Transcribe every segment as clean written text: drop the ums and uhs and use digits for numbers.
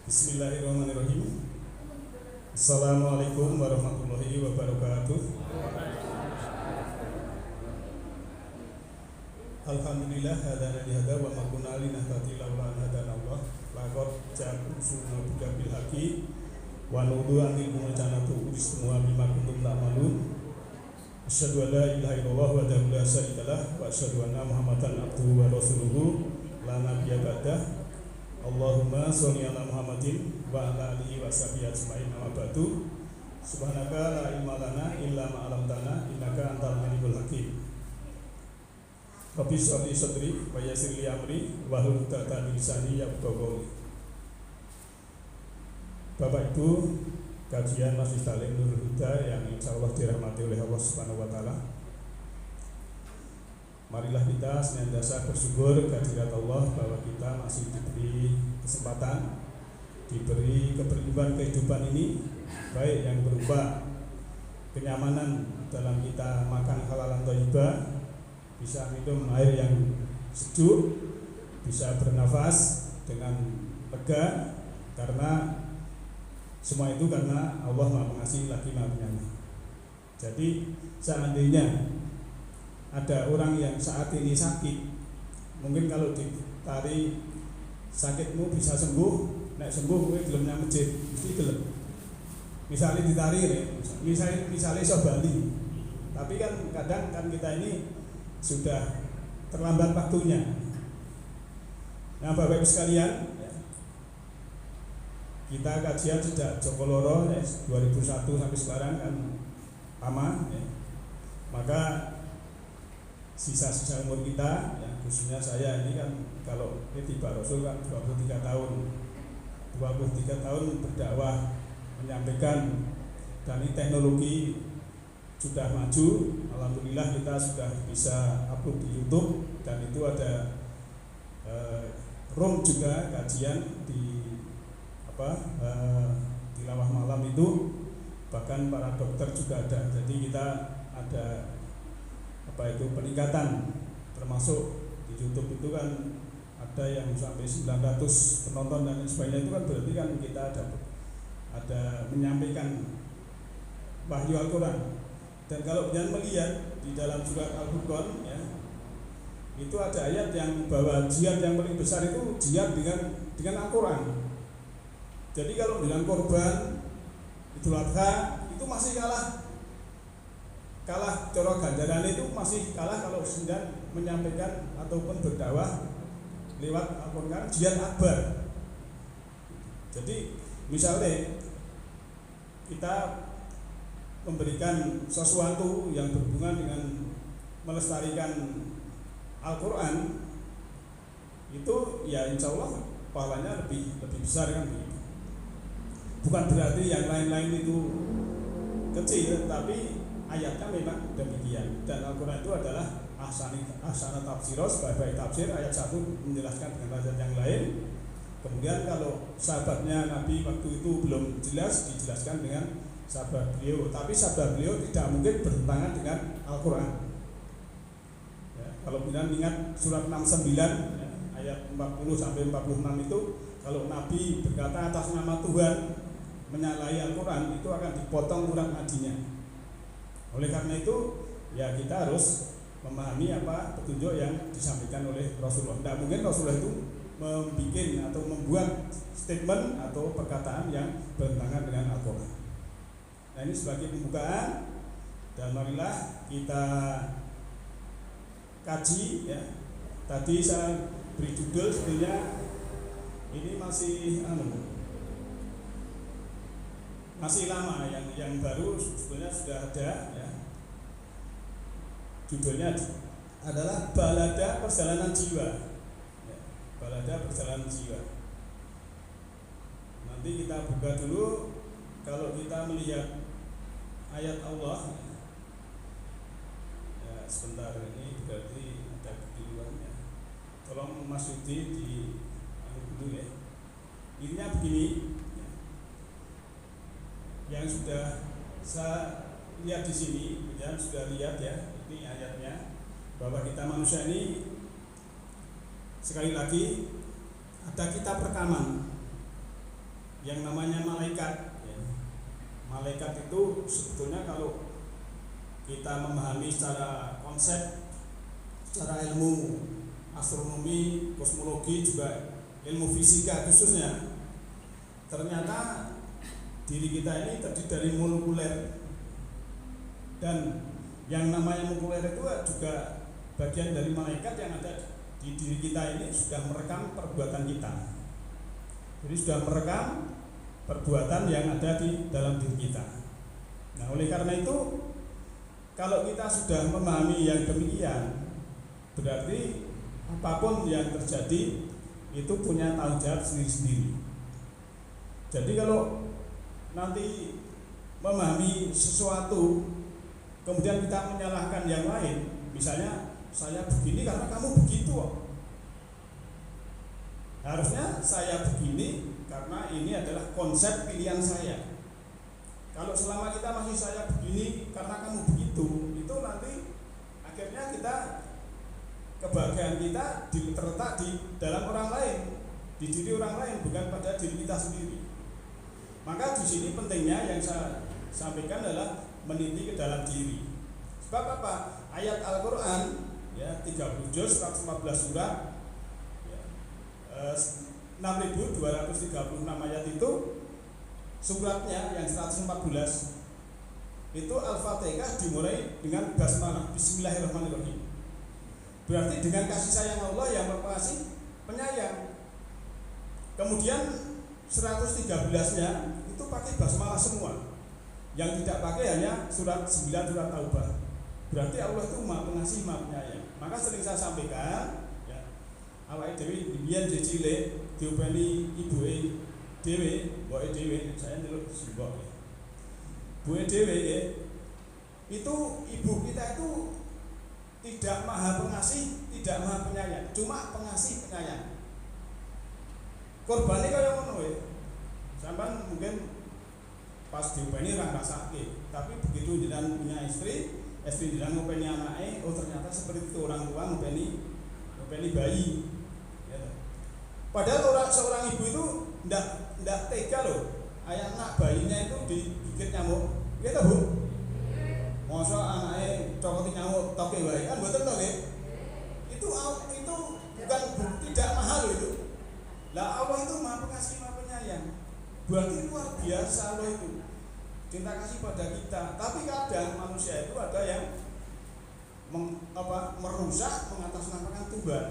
Bismillahirrahmanirrahim. Assalamualaikum warahmatullahi wabarakatuh. Alhamdulillah hadana lihada wa ma kunna linahtadiya laula an hadana Allah. Laqad ja'akum rusuluna bil haqqi wa nudu an tilkumul semua bima kuntum ta'malun. Asyhadu an la ilaha illallah wa la syarika lah wa asyhadu anna Muhammadan abduhu wa rasuluhu la nabiyya ba'dah. Allahumma sholli ala Muhammadin wa ala alihi wa sahbihi ajmain. Amma ba'du. Subhanaka la ilma lana illa ma 'allamtana innaka antal alimul hakim. Rabbi shrah li sadri wa yassir li amri wahlul 'uqdatam min lisani yafqahu qawli. Bapak Ibu, kajian Masjid Taklim Nurul Huda yang insyaallah dirahmati oleh Allah Subhanahu wa taala. Marilah kita senantiasa bersyukur kehadirat Allah bahwa kita masih diberi kesempatan, diberi keberlimpahan kehidupan ini, baik yang berupa kenyamanan dalam kita makan halalan thayyibah, bisa minum air yang sejuk, bisa bernafas dengan lega, karena semua itu karena Allah Maha Pengasih lagi Maha Penyayang. Jadi seandainya ada orang yang saat ini sakit, mungkin kalau ditari sakitmu bisa sembuh, nek sembuh mungkin belum nyampe masjid, mesti gelem. Misalnya ditari ya, misalnya iso bali. Tapi kan kadang kan kita ini sudah terlambat waktunya. Nah, Bapak Ibu sekalian, kita kajian sejak Joko Loro 2001 sampai sekarang kan lama ya. Maka sisa-sisa umur kita, ya, khususnya saya ini kan kalau tiba Rasul kan 23 tahun berdakwah, menyampaikan, dan ini teknologi sudah maju. Alhamdulillah kita sudah bisa upload di YouTube, dan itu ada room juga kajian di tilawah malam itu, bahkan para dokter juga ada. Jadi kita ada peningkatan, termasuk di YouTube itu kan ada yang sampai 900 penonton dan sebagainya. Itu kan berarti kan kita ada menyampaikan wahyu Al-Quran. Dan kalau kalian melihat di dalam surat Al-Furqan ya, itu ada ayat yang bahwa jihad yang paling besar itu jihad dengan Al-Quran. Jadi kalau dengan korban Idul Adha itu masih kalah cara ganjaran itu masih kalah kalau sedang menyampaikan ataupun berdakwah lewat Al-Quran, jihad akbar. Jadi misalnya kita memberikan sesuatu yang berhubungan dengan melestarikan Al-Quran, itu ya insya Allah pahalanya lebih besar kan begitu. Bukan berarti yang lain-lain itu kecil, tapi ayatnya memang demikian. Dan Al-Quran itu adalah ahsana tafsirah, sebagai tafsir ayat 1 menjelaskan dengan ayat yang lain. Kemudian kalau sahabatnya Nabi waktu itu belum jelas, dijelaskan dengan sahabat beliau. Tapi sahabat beliau tidak mungkin bertentangan dengan Al-Quran ya, kalau kita ingat surat 69 ya, ayat 40-46 itu, kalau Nabi berkata atas nama Tuhan menyalahi Al-Quran, itu akan dipotong urat nadinya. Oleh karena itu ya kita harus memahami apa petunjuk yang disampaikan oleh Rasulullah. Tidak mungkin Rasulullah itu membuat atau membuat statement atau perkataan yang bertentangan dengan Al-Quran. Nah, ini sebagai pembukaan, dan marilah kita kaji ya. Tadi saya beri judul sebenarnya ini masih lama, yang baru sebenarnya sudah ada ya. Judulnya adalah Balada Perjalanan Jiwa ya, Balada Perjalanan Jiwa. Nanti kita buka dulu. Kalau kita melihat ayat Allah ya, sebentar, ini berarti ada kekeliruannya. Tolong Mas Yudi di dulu ya. Ininya begini ya. Yang sudah saya lihat di sini, ya, sudah lihat ya, ini ayatnya, bahwa kita manusia ini sekali lagi ada kitab rekaman yang namanya malaikat ya. Malaikat itu sebetulnya kalau kita memahami secara konsep, secara ilmu astronomi, kosmologi, juga ilmu fisika khususnya, ternyata diri kita ini terdiri dari molekuler, dan yang namanya molekuler itu juga bagian dari malaikat yang ada di diri kita ini sudah merekam perbuatan kita. Jadi sudah merekam perbuatan yang ada di dalam diri kita. Nah, oleh karena itu kalau kita sudah memahami yang demikian, berarti apapun yang terjadi itu punya tanggung jawab sendiri-sendiri. Jadi kalau nanti memahami sesuatu kemudian kita menyalahkan yang lain, misalnya saya begini karena kamu begitu, harusnya saya begini karena ini adalah konsep pilihan saya. Kalau selama kita masih saya begini karena kamu begitu, itu nanti akhirnya kita, kebahagiaan kita terletak di dalam orang lain, di diri orang lain, bukan pada diri kita sendiri. Maka di sini pentingnya yang saya sampaikan adalah meniti ke dalam diri. Sebab apa? Ayat Al-Quran ya, 30 juz 114 surat ya, 6.236 ayat itu, suratnya yang 114 itu Al-Fatihah dimulai dengan basmalah, Bismillahirrahmanirrahim. Berarti dengan kasih sayang Allah yang berkasih penyayang. Kemudian 113-nya itu pakai basmalah semua. Yang tidak pakai hanya surat 9, surat Taubah. Berarti Allah itu Maha Pengasih, Maha Penyayang. Maka sering saya sampaikan ya, awake dhewe biyen cilik diopeni ibuke dhewe, mboke dhewe, saya ndelok simbok. Ibuke dhewe ya, itu ibu kita itu tidak Maha Pengasih, tidak Maha Penyayang, cuma pengasih penyayang. Korbane kaya ngono ya. Sampeyan mungkin pas diopeni ra ngrasake, tapi begitu jenengan punya istri jenengan ngopeni anake, oh ternyata seperti itu orang tua ngopeni bayi. Ya. Padahal seorang ibu itu ndak tega loh, anak bayinya itu digigit nyamuk. Gitu Bu? Masa anake cokoti nyamuk toke wae, kan mboten to nggih? Itu bukan tidak mahal itu. Lah Allah itu Maha Pengasih, Maha Penyayang. Berarti luar biasa Allah itu cinta kasih pada kita. Tapi kadang manusia itu ada yang merusak mengatasnamakan Tuhan,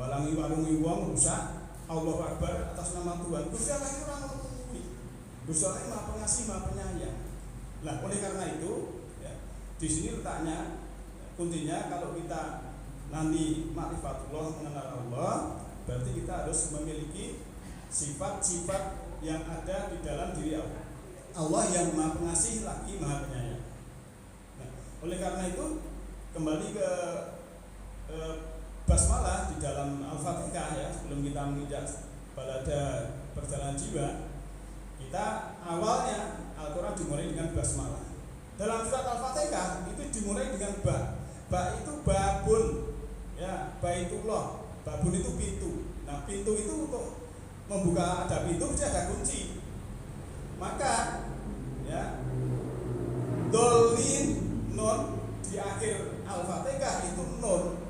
balangi warungi wong rusak Allahu Akbar atas nama Tuhan. Gusti Allah itu orang menghukumi. Gusti Allah Maha Pengasih, Maha Penyayang. Nah, oleh karena itu ya, di sini letaknya kuncinya kalau kita nanti ma'rifatullah, mengenal Allah, berarti kita harus memiliki sifat-sifat yang ada di dalam diri Allah. Allah yang Maha Pengasih lagi Maha Penyayang. Nah, oleh karena itu kembali ke basmalah di dalam Al-Fatihah ya, sebelum kita menginjak balada perjalanan jiwa, kita awalnya Al-Quran dimulai dengan basmalah. Dalam surat Al-Fatihah itu dimulai dengan ba. Ba itu babun ya, baitullah. Babun itu pintu. Nah, pintu itu untuk membuka, ada pintu mesti ada kunci. Maka ya, dolin nun di akhir Al-Fatihah itu nun.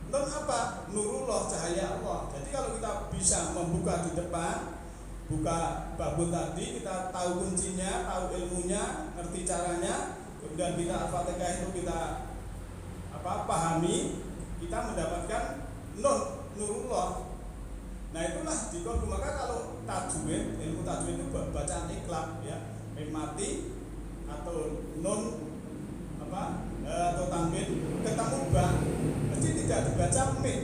Nun apa? Nurullah, cahaya Allah. Jadi kalau kita bisa membuka di depan, buka babun tadi, kita tahu kuncinya, tahu ilmunya, ngerti caranya, kemudian kita Al-Fatihah itu kita pahami, kita mendapatkan nun, nurullah. Nah itulah di Quran. Maka kalau tajwid, ilmu tajwid itu bacaan iklab ya, mim mati atau nun atau tanwin ketemu ba, mesti tidak dibaca mim.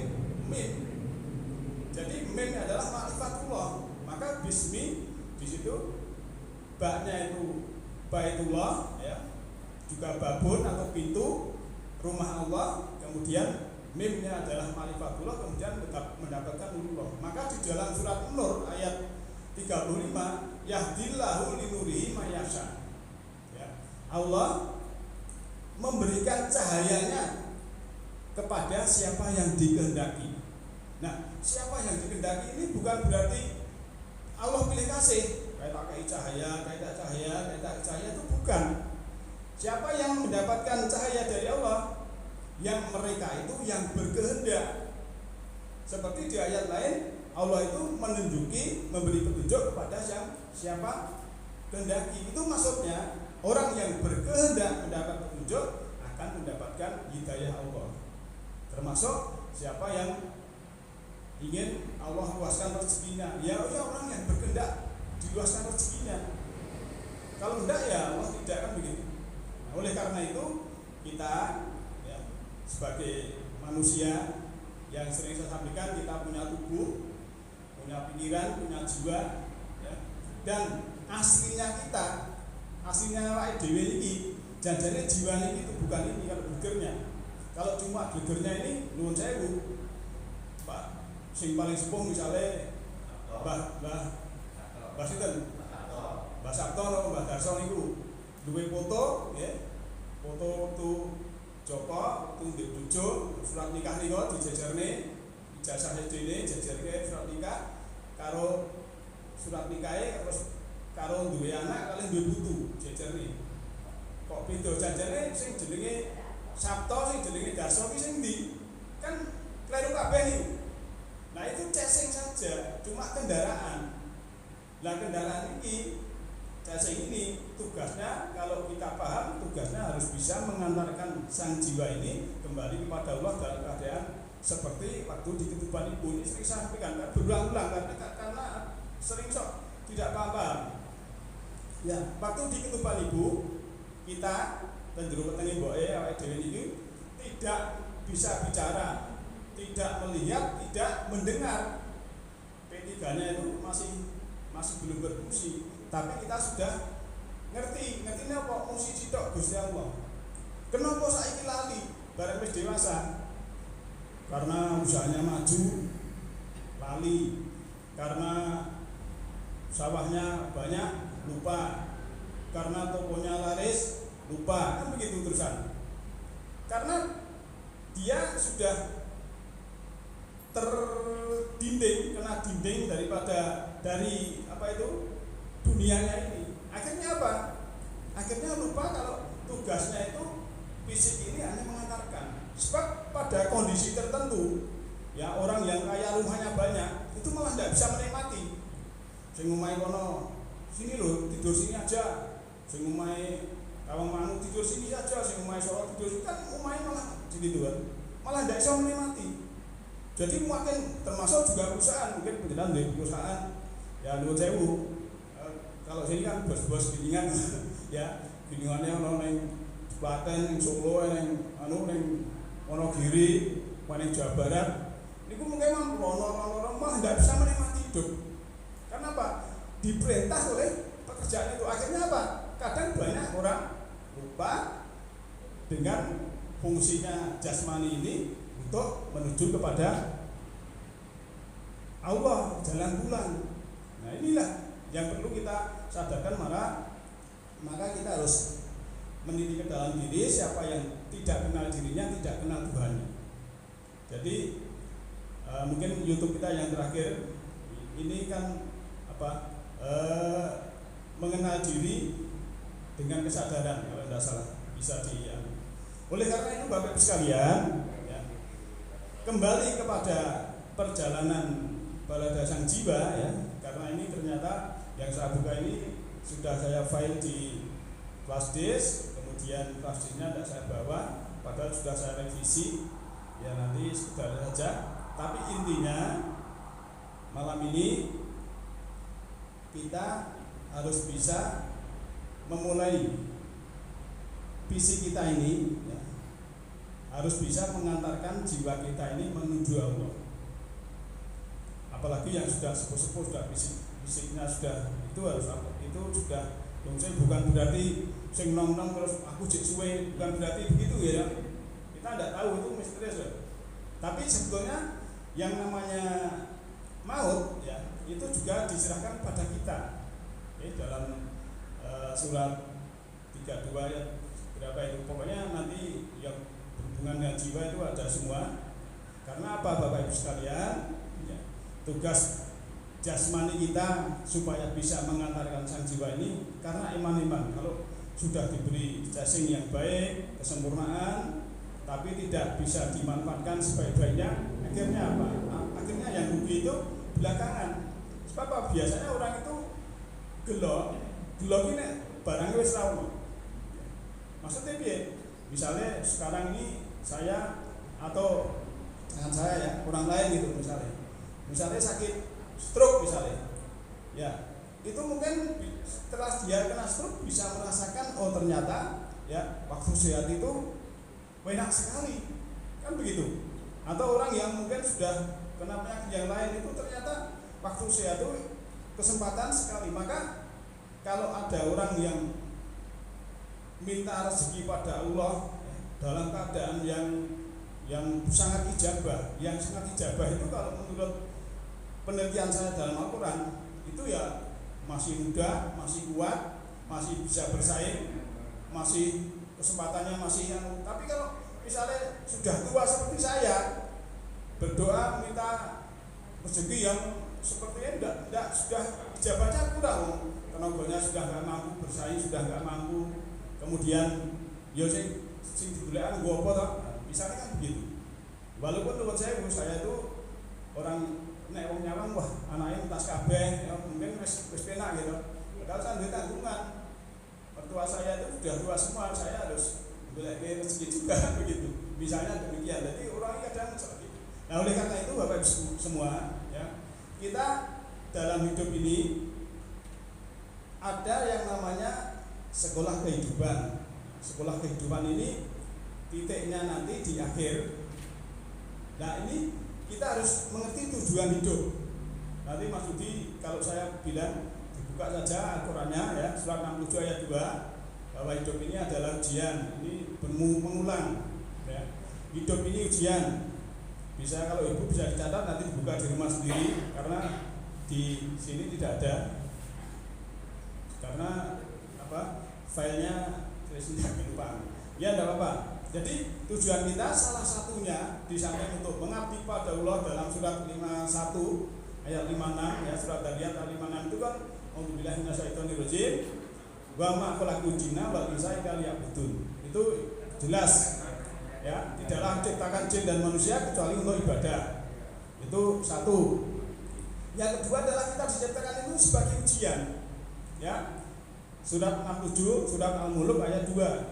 Jadi mim adalah ma'rifatullah. Maka bismi di situ ba-nya itu baitullah ya, juga babun atau pintu rumah Allah, kemudian mimnya adalah ma'rifatullah, kemudian mendapatkan nurullah. Maka di dalam surat Nur ayat 35, yahdillahu linurihi mayasya ya, Allah memberikan cahayanya kepada siapa yang dikehendaki. Nah, siapa yang dikehendaki ini bukan berarti Allah pilih kasih. kasih, kayak cahaya itu bukan. Siapa yang mendapatkan cahaya dari Allah? Yang mereka itu yang berkehendak. Seperti di ayat lain, Allah itu menunjuki, memberi petunjuk kepada siapa kehendaki. Itu maksudnya orang yang berkehendak mendapat petunjuk akan mendapatkan hidayah Allah. Termasuk siapa yang ingin Allah luaskan rezekinya, ya orang yang berkehendak diluaskan rezekinya. Kalau enggak ya Allah tidak, kan begitu. Nah, oleh karena itu kita ya, sebagai manusia yang sering saya sampaikan, kita punya tubuh, punya pikiran, punya jiwa, ya. Dan aslinya kita, aslinya awake dhewe iki, janjane jiwa ini itu bukan ini kalau gegernya. Kalau cuma gegernya ini nuwun sewu, Pak, sing paling sepuh misalnya Mbah sinten? Mbah Sabto atau Mbah Darso niku duwe foto, ya. Foto Joko, ndek bojo, surat nikah niku dijejerne, ijazah SD-ne jejerke surat nikah karo surat nikahe, terus karo duwe anak kalih duwe putu jejerne. Kok beda janjane sing jenenge Sabto, sing jenenge Darso ki sing ndi? Kan kleru kabeh niku. Nah itu casing saja, cuma kendaraan. Nah kendaraan ini, casing ini tugasnya, kalau kita paham, tugasnya harus bisa mengantarkan sang jiwa ini kembali kepada Allah dalam keadaan seperti waktu di ketuban ibu. Ini sering saya sampaikan berulang-ulang karena sering sok tidak paham. Ya, waktu di ketuban ibu kita dan juru petani boe awake dhewe ini tidak bisa bicara, tidak melihat, tidak mendengar. P3-nya itu masih belum berfungsi, tapi kita sudah ngerti apa fungsi sitok Gusti Allah. Kenapa saiki lali bareng wis dewasa? Karena usahanya maju, lali. Karena sawahnya banyak, lupa. Karena tokonya laris, lupa. Kan begitu terusan. Karena dia sudah terdinding, kena dinding dari apa itu dunianya ini. Akhirnya apa? Akhirnya lupa kalau tugasnya itu fisik ini hanya mengantarkan. Sebab pada kondisi tertentu, ya orang yang kaya rumahnya banyak itu malah tidak bisa menikmati. Sing omahe kono, sini loh, tidur sini aja. Sing omahe Tawangmangu tidur sini saja, sing omahe Solo tidur sini, kan omahe malah gitu kan. Malah tidak bisa menikmati. Jadi mungkin termasuk juga perusahaan, mungkin penjelan dari perusahaan ya nuwun sewu. Kalau sini kan bos-bos gilingan ya, gilingannya ono ning Klaten, ning Solo, ning Wonogiri, ning Jawa Barat. Niku mungkin ono malah tidak bisa menikmati hidup. Karena apa? Diperintah oleh pekerjaan itu. Akhirnya apa? Kadang banyak orang lupa dengan fungsinya jasmani ini untuk menuju kepada Allah, jalan pulang. Nah inilah yang perlu kita sadarkan, maka kita harus meniti ke dalam diri siapa yang tidak kenal dirinya, tidak kenal Tuhannya. Jadi mungkin YouTube kita yang terakhir ini kan mengenal diri dengan kesadaran, kalau tidak salah bisa oleh karena itu Bapak Ibu sekalian, ya, kembali kepada perjalanan balada sang jiwa, ya, karena ini ternyata yang saya buka ini sudah saya file di flash disk, kemudian flash disknya tidak saya bawa, padahal sudah saya revisi, ya nanti sekedar saja. Tapi intinya malam ini kita harus bisa memulai visi kita ini, ya, harus bisa mengantarkan jiwa kita ini menuju Allah. Apalagi yang sudah sepuh-sepuh, sudah fisiknya sudah, itu harus apa? Itu sudah, saya bukan berarti sing nong-nong terus aku jek suwe, bukan berarti begitu ya. Kita tidak tahu, itu misterius ya. Tapi sebetulnya yang namanya maut, ya, itu juga diserahkan pada kita. Ya, dalam surat 32 ayat berapa itu, pokoknya nanti yang berhubungan dengan jiwa itu ada semua. Karena apa Bapak Ibu sekalian, ya, tugas jasmani kita supaya bisa mengantarkan sang jiwa ini karena iman-iman. Kalau sudah diberi casing yang baik, kesempurnaan, tapi tidak bisa dimanfaatkan sebaik-baiknya, akhirnya apa? Akhirnya yang rugi itu belakangan. Sebab apa? Biasanya orang itu gelo ini barangnya wis ra ono. Maksudnya piye? Misalnya sekarang ini saya atau dengan saya ya, orang lain gitu misalnya sakit stroke misalnya, ya itu mungkin setelah dia kena stroke bisa merasakan oh ternyata ya waktu sehat itu enak sekali, kan begitu. Atau orang yang mungkin sudah kena penyakit yang lain itu ternyata waktu sehat itu kesempatan sekali. Maka kalau ada orang yang minta rezeki pada Allah dalam keadaan yang sangat ijabah, itu kalau menurut penelitian saya dalam Al-Quran itu ya masih muda, masih kuat, masih bisa bersaing, masih kesempatannya masih yang. Tapi kalau misalnya sudah tua seperti saya, berdoa minta rezeki yang seperti ini tidak sudah ijabahnya kurang, tenaganya sudah nggak mampu bersaing, sudah nggak mampu, kemudian yo sing digoleki nggo apa toh, misalnya kan begitu. Walaupun menurut saya itu orang nek wong nyawang wah anake entas kabeh ya mungkin wis penak gitu. Padahal saya duwe tanggungan. Mertua saya itu sudah tua semua, saya harus golek rezeki juga begitu. Misalnya demikian. Jadi orang kadang seperti itu. Nah, oleh karena itu Bapak Ibu semua ya, kita dalam hidup ini ada yang namanya sekolah kehidupan. Sekolah kehidupan ini titiknya nanti di akhir. Nah, ini kita harus mengerti tujuan hidup. Nanti Mas Budi kalau saya bilang dibuka saja Al-Qur'annya ya, surat 67 ayat 2 bahwa hidup ini adalah ujian. Ini mengulang ya. Hidup ini ujian. Bisa kalau Ibu bisa dicatat nanti dibuka di rumah sendiri karena di sini tidak ada. Karena apa? Filenya saya sendiri lupa. Ya enggak apa-apa. Jadi tujuan kita salah satunya di samping untuk mengabdi pada Allah dalam surat 51 ayat 56 ya, surat Dariyat ayat 56 itu kan auzubillahi minasyaitonirrajim wa ma khalaqul jinna wal insa illa liya'budun. Itu jelas ya, tidaklah diciptakan jin dan manusia kecuali untuk ibadah. Itu satu. Yang kedua adalah kita diciptakan itu sebagai ujian. Ya. Surat 67 surat Al-Mulk ayat 2.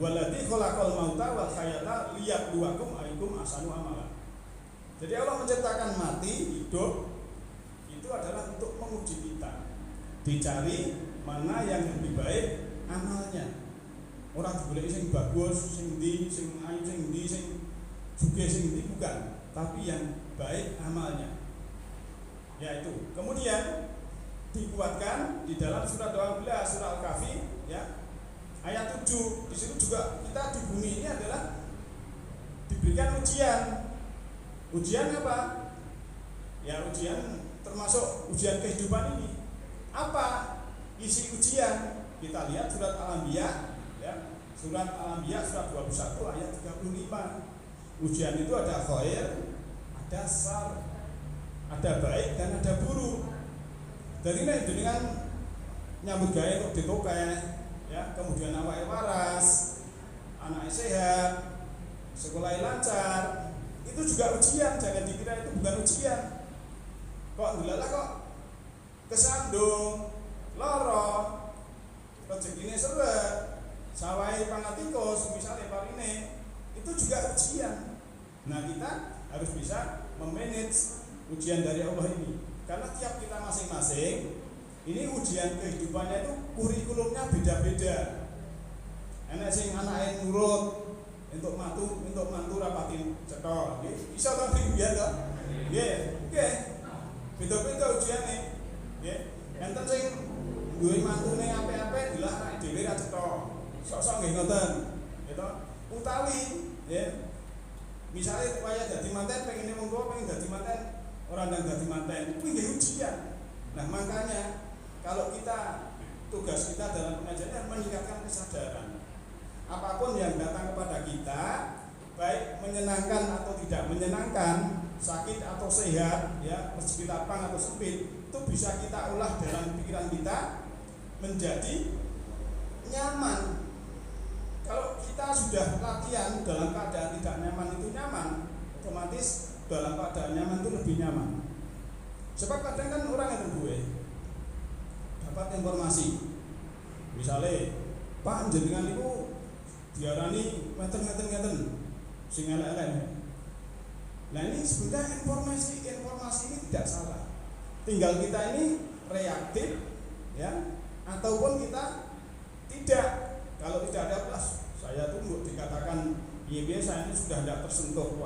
Waladzi khalaqal mauta wal hayata liyabluwakum ayyukum ahsanu amala. Jadi Allah menciptakan mati, hidup itu adalah untuk menguji kita. Dicari mana yang lebih baik amalnya. Orang digoleki sing bagus, sing ndi, sing ayu, sing ndi, sing sugih, sing ndi bukan, tapi yang baik amalnya. Ya itu. Kemudian dikuatkan di dalam surat 12 surah Al-Kahfi ya. Ayat 7, di situ juga kita di bumi ini adalah diberikan ujian. Ujian apa? Ya ujian termasuk ujian kehidupan ini. Apa isi ujian? Kita lihat surat Al-Anbiya ya. Surat Al-Anbiya surat 21 ayat 35. Ujian itu ada khair, ada syarr, ada baik dan ada buruk. Jadi nek dengan nyambut gawe kok ditokek ya, kemudian awake waras, anaknya sehat, sekolahnya lancar, itu juga ujian. Jangan dikira itu bukan ujian. Kok ndelalah kok kesandung, lara, rezekine seret, sawahe pangatikus, misalnya parine, itu juga ujian. Nah, kita harus bisa memanage ujian dari Allah ini. Karena tiap kita masing-masing ini ujian kehidupannya itu kurikulumnya beda-beda. Enak sing anake nurut untuk mantu rapatin cetha. Nggih, iso ta biyen to? Nggih, nggih. Beda-beda ujiane. Nggih. Enten sing duwe mantune apik-apik dilah anake dhewe ra cetha. Sok-sok nggih ngoten. Gitu. Utawi, nggih. Misale waya dadi manten pengine wong tuwa pengen dadi manten, ora ndang dadi manten. Kuwi nggih ujian. Nah, makanya kalau kita tugas kita dalam pengajian meningkatkan kesadaran. Apapun yang datang kepada kita, baik menyenangkan atau tidak menyenangkan, sakit atau sehat, ya rezeki lapang atau sempit, itu bisa kita olah dalam pikiran kita menjadi nyaman. Kalau kita sudah latihan dalam keadaan tidak nyaman itu nyaman, otomatis dalam keadaan nyaman itu lebih nyaman. Sebab kadang kan orang yang gue dapat informasi, misalnya Pak jenengan itu diarani ngeten sing elek-elek. Nah ini sebenarnya informasi ini tidak salah. Tinggal kita ini reaktif, ya, ataupun kita tidak. Kalau tidak ada plus, saya tunggu dikatakan iya saya ini sudah tidak tersentuh,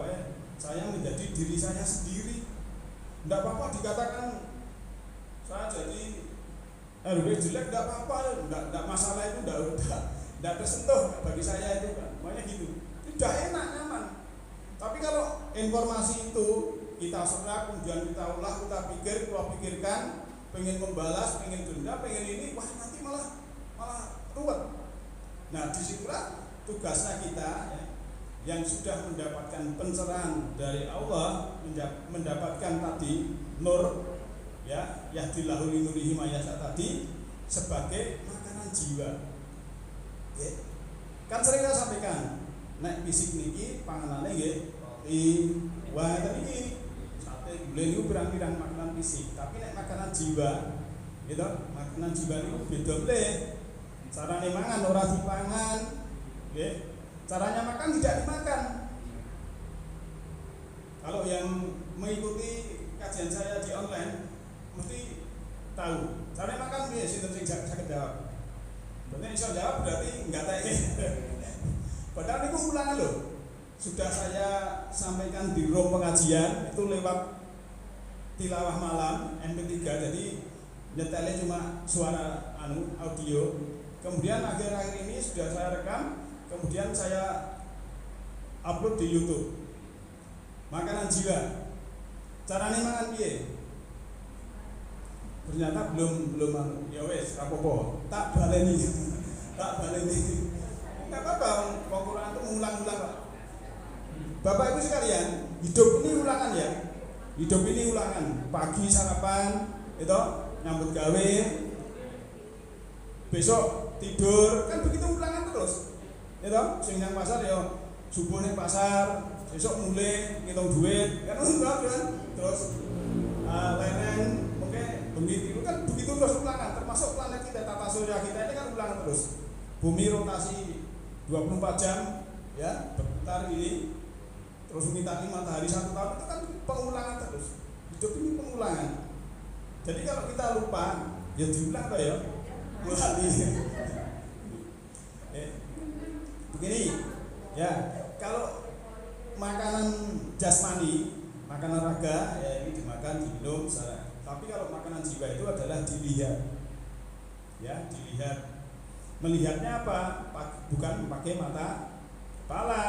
saya menjadi diri saya sendiri. Tidak apa-apa dikatakan saya jadi RW jelek, tidak apa-apa, tidak masalah itu, tidak tersentuh bagi saya itu kan, makanya gitu. Tidak enak, nyaman. Tapi kalau informasi itu kita serap, kemudian kita olah, kita pikirkan, pengen membalas, pengen denda, pengen ini, wah nanti malah ruwet. Nah disitulah tugasnya kita, ya, yang sudah mendapatkan pencerahan dari Allah, mendapatkan tadi nur, ya, yahdillahu linurihi mayasa tadi sebagai makanan jiwa. Ya. Kan sering saya sampaikan, nek fisik niki panganane nggih wah tadi sate gulai niku pirang-pirang makanan fisik, tapi nek makanan jiwa gitu, makanan jiwa niku beda bleh. Carane mangan ora dipangan, nggih. Caranya makan tidak dimakan. Kalau yang mengikuti kajian saya di online mesti tahu caranya makan piye sinten sing saged jawab. Bener iso jawab berarti enggak tahu. Padahal niku ulangan loh. Sudah saya sampaikan di room pengajian itu lewat tilawah malam MP3, jadi nyetelnya cuma suara audio. Kemudian akhir-akhir ini sudah saya rekam, kemudian saya upload di YouTube. Makanan jiwa. Carane mangan piye? Ternyata belum ya wes rapopo. Tak baleni. Enggak apa-apa, Quran itu mengulang-ulang, Pak. Bapak Ibu sekalian, hidup ini ulangan ya. Hidup ini ulangan. Pagi sarapan, itu nyambut gawe. Besok tidur, kan begitu ulangan terus. Itu sing nang pasar ya subuh ning pasar, besok mulai ngitung duit, kan terus leren, oke, begitu kan begitu terus ulangan. Termasuk planet kita, tata surya kita ini kan ulangan terus. Bumi rotasi 24 jam, ya berputar ini. Terus mengitari matahari 1 tahun, itu kan pengulangan terus. Hidup ini pengulangan. Jadi kalau kita lupa, ya diulang Pak ya. Ulangi. Begini, ya kalau makanan jasmani, makanan raga, ya ini dimakan, diminum, tapi kalau makanan jiwa itu adalah dilihat, ya dilihat. Melihatnya apa? Bukan pakai mata kepala.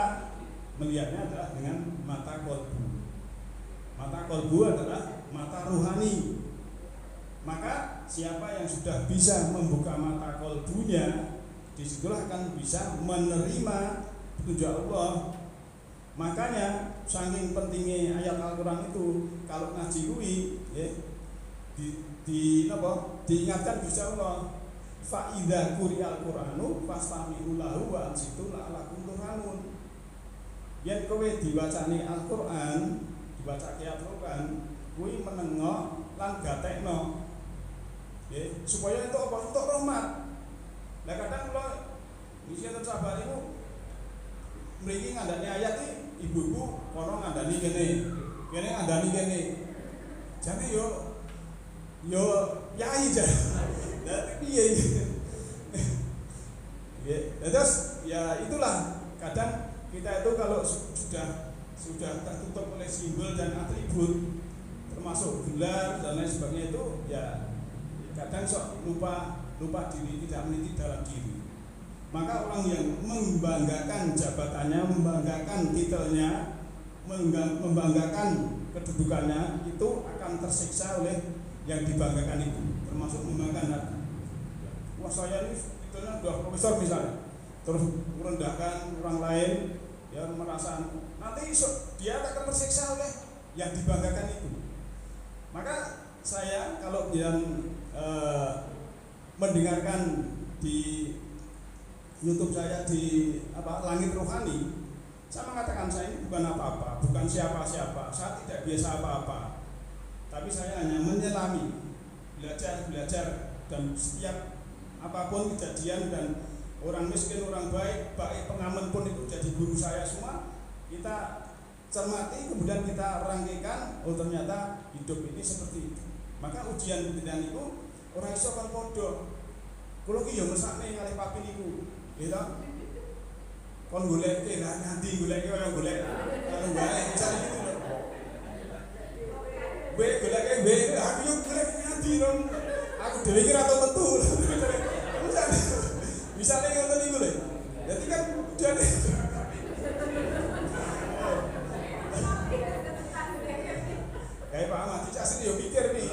Melihatnya adalah dengan mata kolbu. Mata kolbu adalah mata rohani. Maka siapa yang sudah bisa membuka mata kolbunya, disitulah akan bisa menerima petunjuk Allah. Makanya saking pentingnya ayat Al-Quran itu, kalau ngaji kuwi ya, diingatkan Gusti Allah, fa idza quri'al Qur'anu fastami'u lahu wa ansitu la'allakum turhamun. Yen kowe diwacani Al-Qur'an, diwacake Al-Qur'an, kuwi menengok lan gatekno. Nggih, supaya itu apa? Untuk rahmat. Lah kadang kula iki enten sabar niku mriki ngandani ayat iki ibu-ibu kono ngandani kene ngandani kene. Jadi yo yai aja. Lah piye iki? Ya, terus ya itulah kadang kita itu kalau sudah tertutup oleh simbol dan atribut termasuk gelar dan lain sebagainya itu ya kadang sok lupa diri, tidak meniti dalam diri. Maka orang yang membanggakan jabatannya, membanggakan titelnya, membanggakan kedudukannya itu akan tersiksa oleh yang dibanggakan itu, termasuk membanggakan harta. Wah saya ini titelnya udah profesor misalnya, terus merendahkan orang lain, ya merasa nanti dia akan tersiksa oleh yang dibanggakan itu. Maka saya kalau yang mendengarkan di YouTube saya di Langit Rohani, saya mengatakan saya ini bukan apa-apa, bukan siapa-siapa, saya tidak biasa apa-apa, tapi saya hanya menyelami, belajar, dan setiap apapun kejadian dan orang miskin, orang baik pengamen pun itu jadi guru saya semua. Kita cermati, kemudian kita rangkaikan, oh ternyata hidup ini seperti itu. Maka ujian pembinaan itu orang iso kan podo. Kulo ki yo mesakne kalih papi niku, gitu. Kon golek lah nganti golek kaya golek karo wae cari gitu lho. Gue golek aku yo golek nganti dong. Aku dhewe ki ra tau metu. Misalnya ngoten niku lho. Jadi kan udah kayak Pak Ahmad Cak sini yo mikir nih,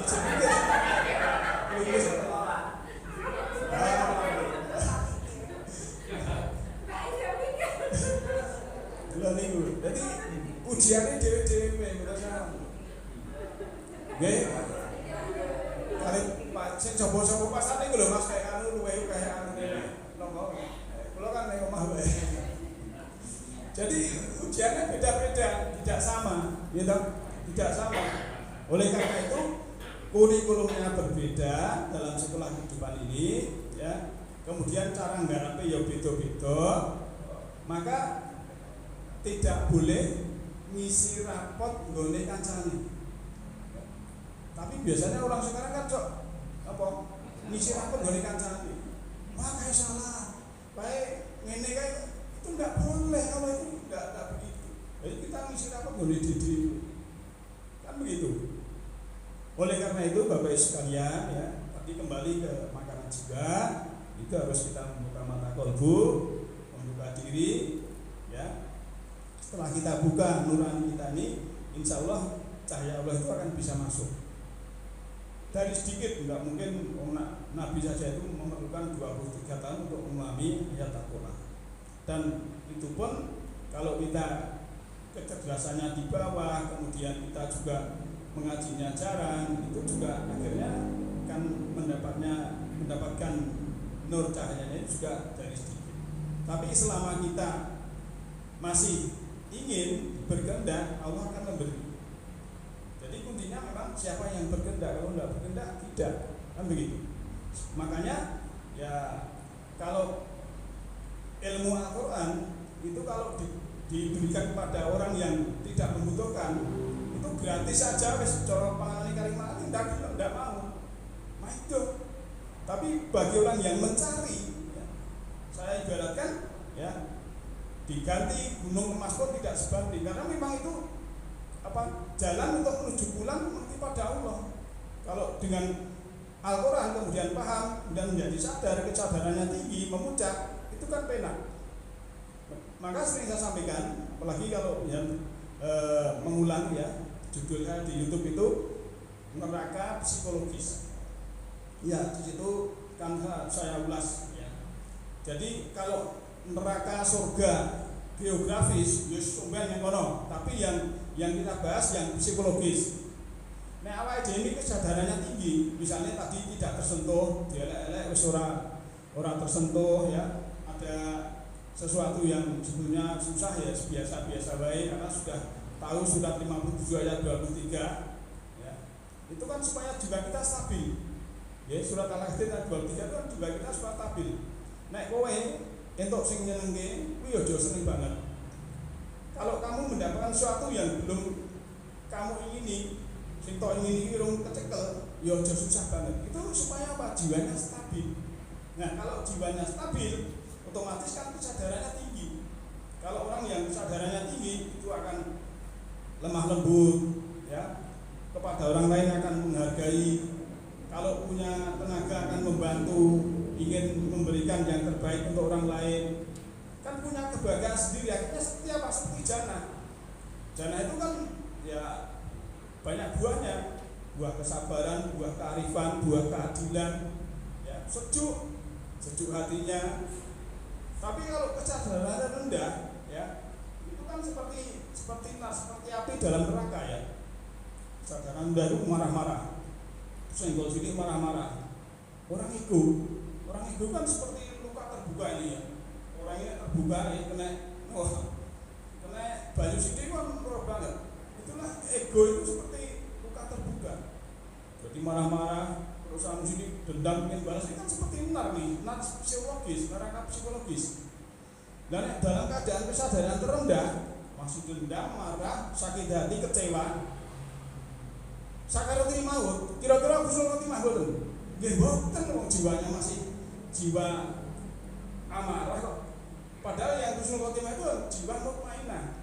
jadi ujiannya dewe-dewe menurut saya. Nggih. Kali Pak sing coba-coba pasane iku lho Mas kayak anu luwe kayak anu nonggo. Kula kan ning omah wae. Jadi ujiannya beda-beda, tidak sama, gitu. Tidak sama. Oleh karena itu kurikulumnya berbeda dalam sekolah kehidupan ini, ya. Kemudian cara nggarapnya ya beda-beda. Maka tidak boleh ngisi rapot nggone kancane. Tapi biasanya orang sekarang kan ngisi rapot nggone kancane. Wah kayak salah. Baik ngene kayak itu enggak boleh, kalau itu enggak begitu. Jadi kita ngisi rapot nggone diri. Kan begitu. Oleh karena itu Bapak Ibu sekalian, ya, tapi kembali ke makanan juga, itu harus kita membuka mata kolbu, membuka diri, ya. Setelah kita buka nurani kita ini, insya Allah cahaya Allah itu akan bisa masuk. Dari sedikit, enggak mungkin Nabi saja itu memerlukan 23 tahun untuk memahami ayat Al-Quran. Dan itu pun kalau kita kecerdasannya di bawah, kemudian kita juga mengajinya jarang, itu juga akhirnya akan mendapatkan nur cahayanya itu juga dari sedikit. Tapi selama kita masih ingin berkehendak, Allah akan memberi. Jadi kuncinya memang siapa yang berkehendak, kalau tidak berkehendak tidak, kan begitu. Makanya ya kalau ilmu Al-Quran itu kalau diberikan kepada orang yang tidak membutuhkan, itu gratis saja, wis cara pangane kalimat tidak mau. Itu. Tapi bagi orang yang mencari, ya, saya ibaratkan, ya, diganti gunung emas pun tidak sebanding, karena memang itu jalan untuk menuju pulang kepada Allah. Kalau dengan Al-Quran kemudian paham dan menjadi sadar, kesadarannya tinggi, memuncak, itu kan penak. Maka sering saya sampaikan, apalagi kalau yang mengulang, ya, judulnya di YouTube itu neraka psikologis. Ya, di situ kan saya ulas, ya. Jadi kalau neraka surga geografis, sumber yang kono, tapi yang kita bahas yang psikologis. Nah, awal ini kesadarannya tinggi, misalnya tadi tidak tersentuh, dielek-elek wis ora tersentuh, ya. Ada sesuatu yang sebetulnya susah, ya biasa-biasa baik, karena sudah tahu sudah 57 ayat 23, ya. Itu kan supaya jiwa kita stabil. Ya, surat Al-Hadid ayat 23 itu kan jiwa kita supaya stabil. Nek kowe entuk sing nyenengke, kuwi aja seneng banget. Kalau kamu mendapatkan sesuatu yang belum kamu ingini, sing tok ingini iki urung kecekel, ya aja susah banget. Itu supaya apa? Jiwanya stabil. Nah, kalau jiwanya stabil, otomatis kan kesadarannya tinggi. Kalau orang yang kesadarannya tinggi itu akan lemah lembut, ya, kepada orang lain akan menghargai. Kalau punya tenaga akan membantu, ingin memberikan yang terbaik untuk orang lain. Kan punya kebahagiaan sendiri. Akhirnya seperti apa? Seperti jannah. Jannah itu kan ya banyak buahnya, buah kesabaran, buah kearifan, buah keadilan, ya, sejuk hatinya. Tapi kalau kesadarannya rendah, ya, itu kan seperti api dalam neraka, ya. Kesadaran rendah itu marah-marah, senggol sini marah-marah. Orang ego kan seperti luka terbuka ini ya. Orang ini terbuka nih, kena banyu sini kan roh banget. Itulah ego itu seperti luka terbuka. Jadi marah-marah, terus anu sini dendam ingin balas, ini kan seperti nar psikologis. Dan dalam keadaan kesadaran terendah, masih dendam, marah, sakit hati, kecewa, sakaratul maut, kira-kira husnul khotimah boten? Nggih boten, wong jiwanya masih jiwa amarah kok. Padahal yang husnul khotimah itu jiwa mutmainah.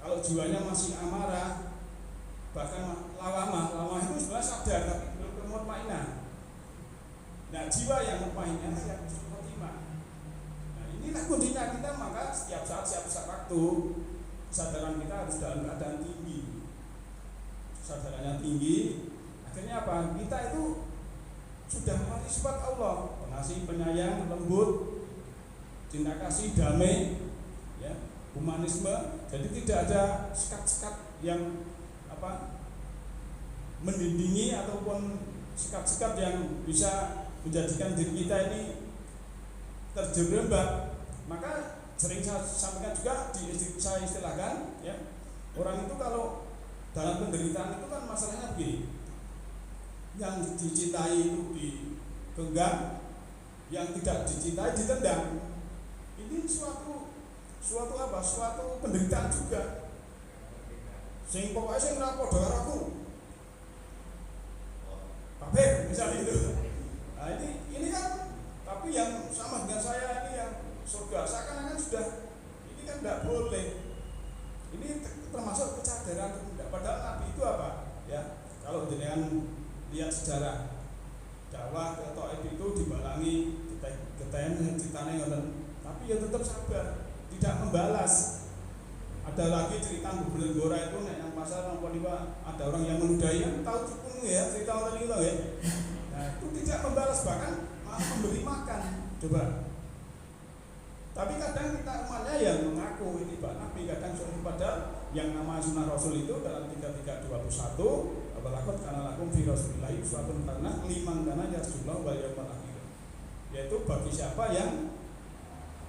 Kalau jiwanya masih amarah, bahkan lawamah itu sebenarnya sadar tapi belum mutmainah. Nah, jiwa yang mutmainah yang husnul khotimah. Nah, inilah kuncinya kita, maka setiap saat, setiap waktu kesadaran kita harus dalam keadaan tinggi. Kesadarannya tinggi, akhirnya apa? Kita itu sudah mengerti sifat Allah, pengasih, penyayang, lembut, cinta kasih, damai, ya, humanisme. Jadi tidak ada sekat-sekat yang mendindingi ataupun sekat-sekat yang bisa menjadikan diri kita ini terjerembab. Maka sering saya sampaikan juga, saya istilahkan, ya, orang itu kalau dalam penderitaan itu kan masalahnya begini, yang dicintai itu digenggam, yang tidak dicintai ditendang. Ini suatu penderitaan juga. Sing pokoknya sing ora padha karo aku. Kabeh misalnya itu. Nah, ini kan, tapi yang sama dengan saya ini yang surga, seakan-akan sudah, ini kan tidak boleh. Ini termasuk kesadaran rendah. Padahal Nabi itu apa? Ya, kalau dengan lihat sejarah dakwah ke Taif itu dibalangi, getahen ceritanya ngoten, tapi ya tetap sabar, tidak membalas. Ada lagi cerita Gubernur Gora itu nek yang pasar nang Poniwa ada orang yang meludahi, kan tahu cukup ya cerita tadi itu ya. Nah, itu tidak membalas, bahkan malah memberi makan. Coba. Tapi kadang kita umatnya yang mengaku ini Pak Nabi, kadang sudah pada yang nama sunnah Rasul itu dalam 3321, apalakot karena lakum fi Rasulillahi uswatun karena liman karena yarjullah wal yawmal akhir. Yaitu bagi siapa yang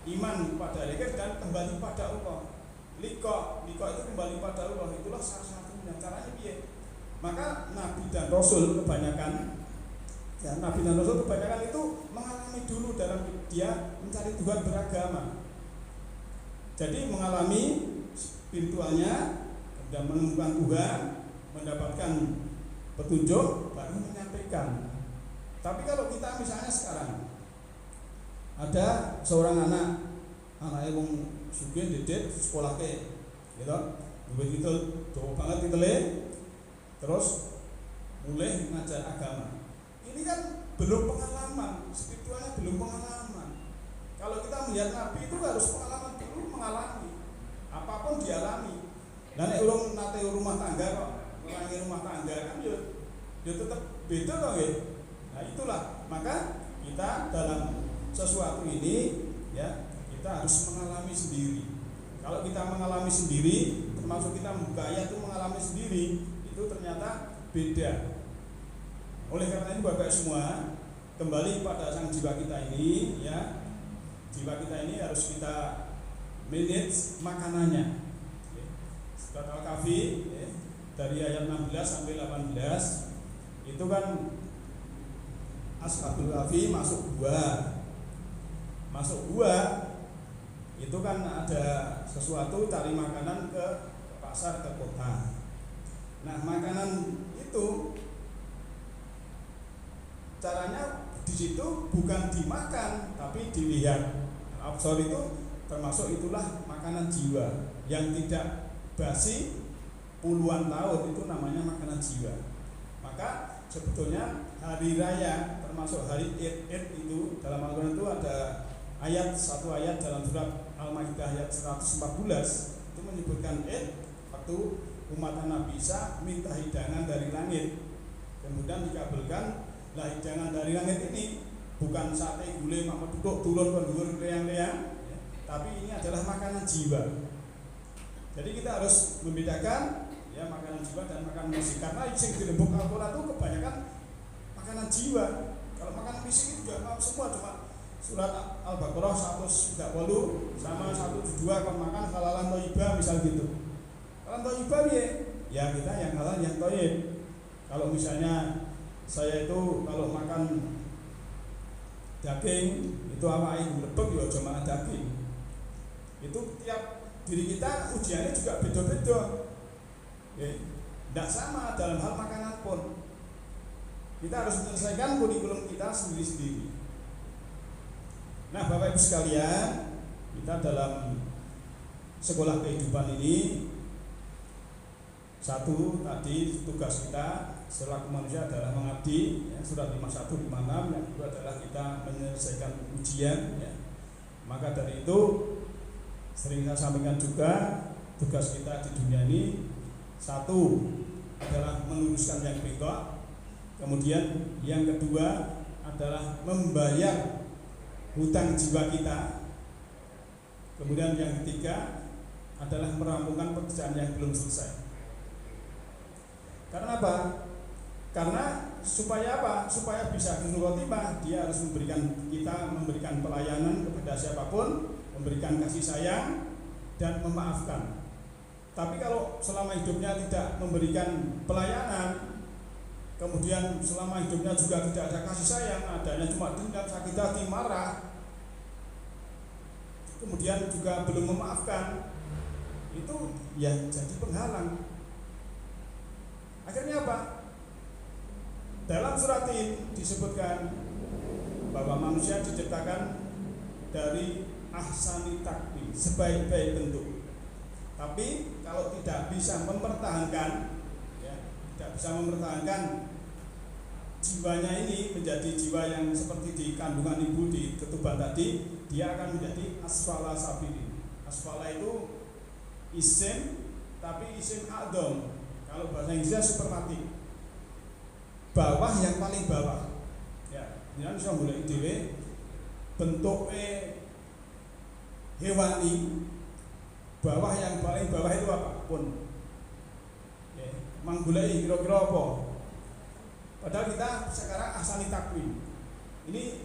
iman pada akhir dan kembali pada Allah. Liko itu kembali pada Allah, itulah salah satunya. Caranya piye? Maka Nabi dan Rasul kebanyakan, ya, Nabi dan Rasul kebanyakan itu mengalami dulu dalam dia mencari Tuhan beragama. Jadi mengalami spiritualnya, kemudian menemukan Tuhan, mendapatkan petunjuk, baru menyampaikan. Tapi kalau kita misalnya sekarang ada seorang anaknya wong sugih didik sekolah ke, gitu, begitu jauh banget ditele, terus mulai ngajar agama. Ini kan belum pengalaman, spiritualnya belum pengalaman. Kalau kita melihat Nabi itu harus pengalaman dulu, mengalami apapun dialami. Dan ulung nate rumah tangga kok, melangi rumah tangga kan ya tetap beda kok ya. Nah itulah, maka kita dalam sesuatu ini, ya, kita harus mengalami sendiri. Kalau kita mengalami sendiri, termasuk kita membuka ayat itu mengalami sendiri, itu ternyata beda. Oleh karena itu Bapak semua, kembali pada sang jiwa kita ini, ya, jiwa kita ini harus kita manage makanannya. Surat Al-Kahfi, ya, dari ayat 16 sampai 18 itu kan Ashabul Kahfi masuk gua itu kan ada sesuatu, cari makanan ke pasar, ke kota. Nah makanan itu caranya di situ bukan dimakan tapi dilihat. Absor itu termasuk itulah makanan jiwa yang tidak basi puluhan tahun, itu namanya makanan jiwa. Maka sebetulnya hari raya termasuk hari Id itu dalam Al-Quran itu ada satu ayat dalam surat Al-Maidah ayat 114 itu menyebutkan Id waktu umat Nabi Isa minta hidangan dari langit, kemudian dikabulkan. Lah hidangan dari langit ini bukan sate gulai mak duduk turun kondur leang-leang, ya, tapi ini adalah makanan jiwa. Jadi kita harus membedakan ya, makanan jiwa dan makanan fisik. Karena yang dirembuk Al-Quran itu kebanyakan makanan jiwa. Kalau makanan fisik itu juga semua, cuma surat Al-Baqarah 138 sama 172 kalau makan halalan thayyibah misal gitu. Halalan thayyibah ya kita yang halal yang thayyib. Kalau misalnya saya itu kalau makan daging itu apa yang lebek ya aja makan daging. Itu tiap diri kita ujiannya juga beda-beda. Tidak sama dalam hal makanan pun. Kita harus menyelesaikan kurikulum kita sendiri-sendiri. Nah, Bapak Ibu sekalian, kita dalam sekolah kehidupan ini, satu tadi tugas kita selaku manusia adalah mengabdi, ya, surat 51 56, yang kedua adalah kita menyelesaikan ujian, ya. Maka dari itu sering saya sampaikan juga tugas kita di dunia ini, satu adalah meluruskan yang bengkok, kemudian yang kedua adalah membayar hutang jiwa kita, kemudian yang ketiga adalah merampungkan pekerjaan yang belum selesai. Karena apa? Karena supaya apa? Supaya bisa husnul khotimah, dia harus memberikan pelayanan kepada siapapun, memberikan kasih sayang dan memaafkan. Tapi kalau selama hidupnya tidak memberikan pelayanan, kemudian selama hidupnya juga tidak ada kasih sayang, adanya cuma dendam, sakit hati, marah, kemudian juga belum memaafkan, itu ya jadi penghalang. Akhirnya apa? Dalam surat ini disebutkan bahwa manusia diciptakan dari ahsani taqwim, sebaik-baik bentuk. Tapi kalau tidak bisa mempertahankan, ya, tidak bisa mempertahankan jiwanya ini menjadi jiwa yang seperti di kandungan ibu di ketuban tadi, dia akan menjadi asfala safilin. Asfala itu isim, tapi isim a'dham. Kalau bahasa Inggrisnya superlatif, bawah yang paling bawah. Ya, ini bisa mulai dhewe bentuknya hewani, bawah yang paling bawah itu apapun. Ya, manggulai kira-kira apa? Padahal kita sekarang ahsani taqwim. Ini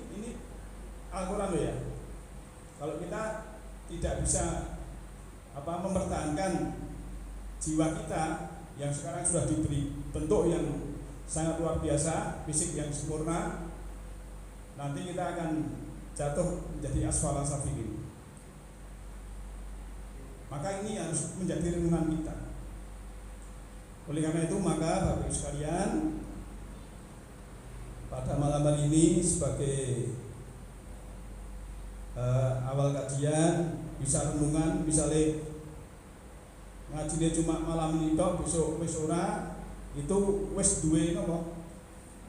Al-Quran loh ya. Kalau kita tidak bisa mempertahankan jiwa kita yang sekarang sudah diberi bentuk yang sangat luar biasa, fisik yang sempurna, nanti kita akan jatuh menjadi asfala safilin. Maka ini harus menjadi renungan kita. Oleh karena itu maka Bapak Ibu sekalian, pada malam hari ini sebagai awal kajian, bisa renungan, bisa ngajinya cuma malam ini tok, besok wis ora, itu wis duwe napa?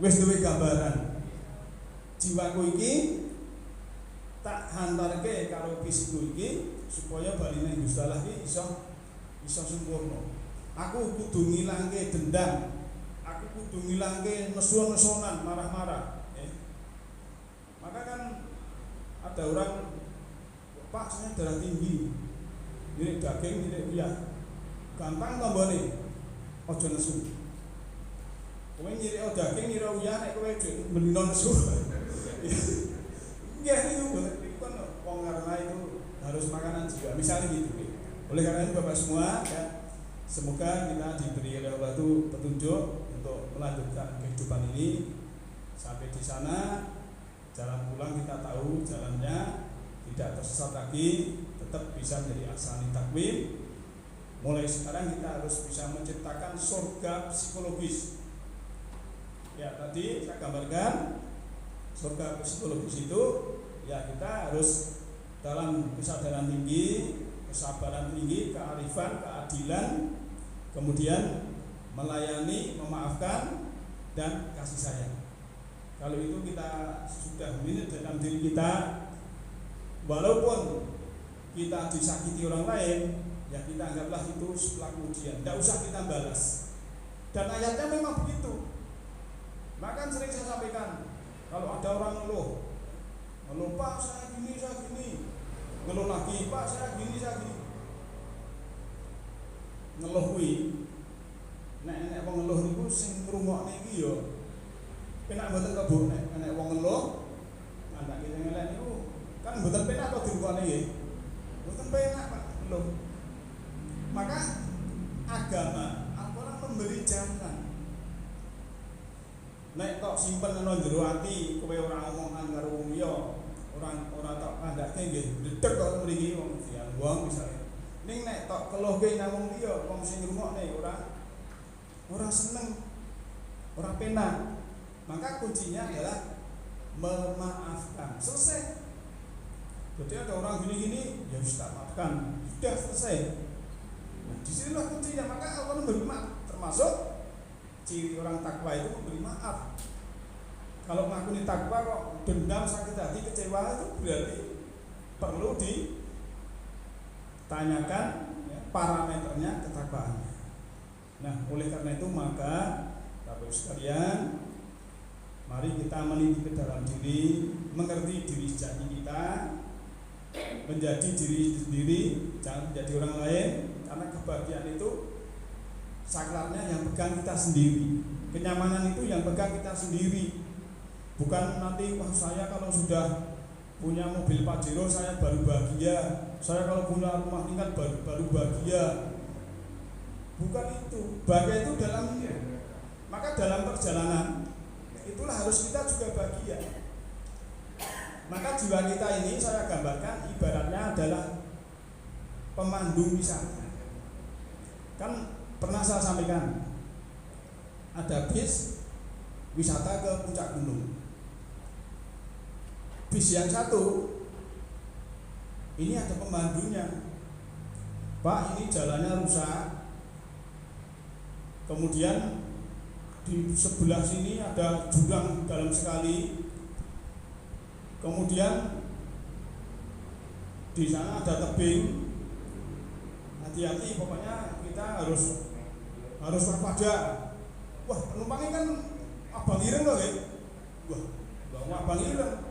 Wis duwe gambaran. Jiwaku iki tak hantarke karo fisikku iki supaya baline Gusti Allah iki iso sempurna. Aku kudu ngilangke dendam. Aku kudu ngilangke nesu-nesunan, marah-marah. Maka kan ada orang, Pak saya darah tinggi, ngirik daging, ngirik uyah, gampang tambane, ojo nesu. Kowe ngirik daging, ngirik uyah, nek kowe bendino nesu. Ya itu kan wong karena itu harus makanan juga, misalnya gitu. Oleh karena itu Bapak semua, ya, semoga kita diberi oleh Allah itu petunjuk untuk melanjutkan kehidupan ini sampai di sana. Jalan pulang kita tahu jalannya, tidak tersesat lagi, tetap bisa menjadi ahsani taqwim. Mulai sekarang kita harus bisa menciptakan surga psikologis. Ya, tadi saya gambarkan surga psikologis itu, ya kita harus dalam kesadaran tinggi, kesabaran tinggi, kearifan, keadilan, kemudian melayani, memaafkan, dan kasih sayang. Kalau itu kita sudah minit dalam diri kita, walaupun kita disakiti orang lain, ya kita anggaplah itu pelaku ujian, tidak usah kita balas. Dan ayatnya memang begitu. Bahkan sering saya sampaikan, kalau ada orang ngeluh, Pak saya gini, ngeluh lagi, Pak saya gini, ngeluh ngrungokne iki ya penak mboten kok Bu nek wong ngeluh anak kita ngelek niku kan mboten penak kok dirungokne nggih. Mboten penak Pak lho. Maka agama Al-Qur'an memberi jalan. Nek tok simpen ana jero ati kowe ora omongan karo wong liya, ora tok kandhake nggih ndedeg kok mriki wong sian wong misale. Ning nek tok keluhke nang wong liya, wong sing ngrungokne ora seneng, ora penak. Maka kuncinya adalah memaafkan. Selesai. Jadi ada orang gini-gini, ya wis tak maafkan, sudah selesai. Nah, di sinilah kuncinya. Maka Allah memberi maaf, termasuk ciri orang takwa itu memberi maaf. Kalau ngakuni takwa kok dendam, sakit hati, kecewa itu berarti perlu ditanyakan ya, parameternya ketakwaannya. Nah, oleh karena itu maka Bapak sekalian, mari kita meniti ke dalam diri, mengerti diri sejati kita, menjadi diri sendiri, jangan menjadi orang lain, karena kebahagiaan itu saklarnya yang pegang kita sendiri, kenyamanan itu yang pegang kita sendiri. Bukan nanti wah saya kalau sudah punya mobil Pajero saya baru bahagia, saya kalau punya rumah tingkat baru bahagia. Bukan itu, bahagia itu dalamnya. Maka dalam perjalanan itulah harus kita juga bahagia. Maka jiwa kita ini saya gambarkan ibaratnya adalah pemandu wisata. Kan pernah saya sampaikan ada bis wisata ke puncak gunung. Bis yang satu ini ada pemandunya. Pak, ini jalannya rusak. Kemudian di sebelah sini ada jurang dalam sekali. Kemudian di sana ada tebing. Hati-hati, pokoknya kita harus waspada. Wah, penumpangnya kan abang ireng loh ya. Wah, abang ireng.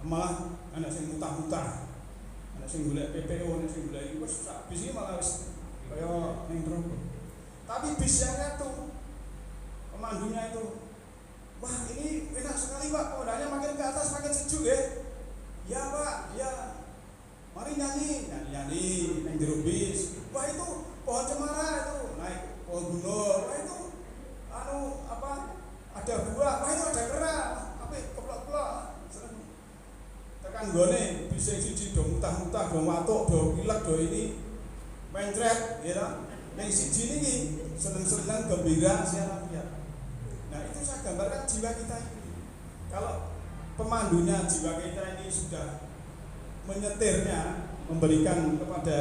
Malah anak sing mutah-mutah. Anak sing golek PPO, anak sing golek wis sak bis iki malah wis kaya ning troko. Tapi bis yang itu pemandunya itu, wah ini enak sekali Pak, kodanya makin ke atas makin sejuk ya. Ya Pak, ya. Mari nyanyi ning jero bis. Wah itu pohon cemara itu, naik pohon gunung. Wah itu ada buah, wah itu ada kera, keplok-keplok. Tekan gone bis siji do mutah-mutah, do watuk, do pilek, do ini mencret, ya. Ning siji niki seneng-seneng gembira siaran lihat. Nah, itu saya gambarkan jiwa kita ini. Kalau pemandunya jiwa kita ini sudah menyetirnya, memberikan kepada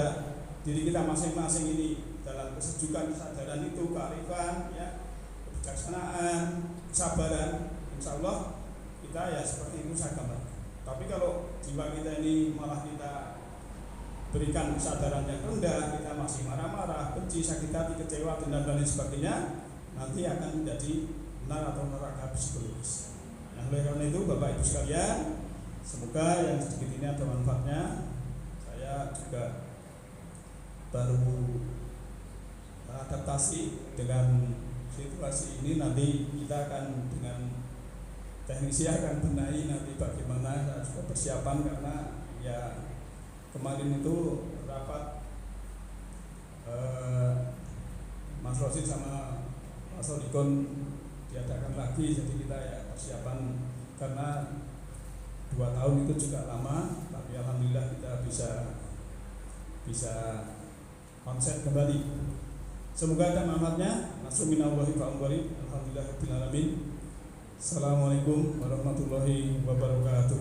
diri kita masing-masing ini dalam kesejukan, kesadaran itu, kearifan, ya, kebijaksanaan, kesabaran, insya Allah kita ya seperti itu saya gambarkan. Tapi kalau jiwa kita ini malah kita berikan kesadaran yang rendah, kita masih marah-marah, benci, sakit hati, kecewa, dendam dan lain sebagainya, nanti akan menjadi benar atau neraka psikologis. Nah, oleh karena itu Bapak Ibu sekalian, semoga yang sedikit ini ada manfaatnya. Saya juga baru beradaptasi dengan situasi ini. Nanti kita akan dengan teknisi akan benahi nanti bagaimana. Saya juga persiapan karena ya kemarin itu rapat Mas Rosid sama Mas Solikon diadakan lagi, jadi kita ya persiapan karena 2 tahun itu juga lama, tapi alhamdulillah kita bisa konsep kembali. Semoga ada manfaatnya. Nasruminallahi wa amwari. Alhamdulillahirabbil alamin. Assalamualaikum warahmatullahi wabarakatuh.